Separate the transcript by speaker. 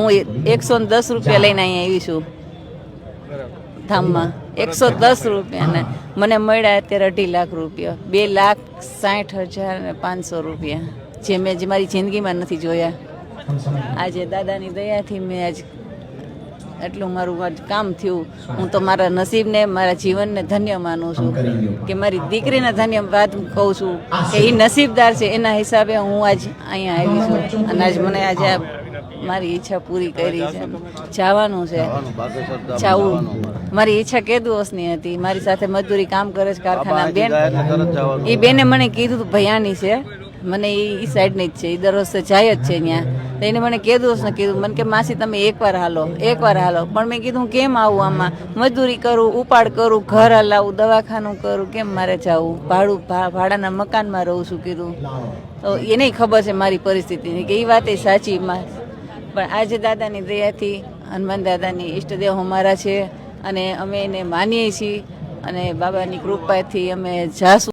Speaker 1: હું 110 રૂપિયા લઈને અહીંયા આવી છું ધામમાં. 110 રૂપિયા મને મળ્યા અત્યારે 2.5 લાખ રૂપિયા, 2,60,500 રૂપિયા, જે મેં મારી જિંદગીમાં નથી જોયા. આજે દાદાની દયાથી મેં આજ એટલું મારું કામ થયું. હું તો મારા નસીબને, મારા જીવનને ધન્ય માનું છું કે મારી દીકરીને ધન્યવાદ કહું છું કે એ નસીબદાર છે. એના હિસાબે હું આજ અહીંયા આવી છું અને આજ મને આજે મારી ઈચ્છા પૂરી કરી છે. જવાનું છે, જવું. મારી ઈચ્છા કે દિવસની હતી. મારી સાથે મજદૂરી કામ કરે છે કારખાના બેન. એ બેને મને કીધું ભૈયાની છે, મને એ સાઈડની જ છે, એ દર વર્ષે જાય જ છે ત્યાં. તો એને મને કીધું કીધું મને કે માસી તમે એકવાર હાલો. પણ મેં કીધું કેમ આવું, આમાં મજદૂરી કરું, ઉપાડ કરું, ઘર હલાવું, દવાખાનું કરું, કેમ મારે જવું, ભાડાના મકાનમાં રહું છું કીધું. તો એને ખબર છે મારી પરિસ્થિતિની કે એ વાત એ સાચી. પણ આજે દાદાની દયાથી, હનુમાન દાદાની ઈષ્ટદેવ અમારા છે અને અમે એને માનીએ છીએ અને બાબાની કૃપાથી અમે જાશું.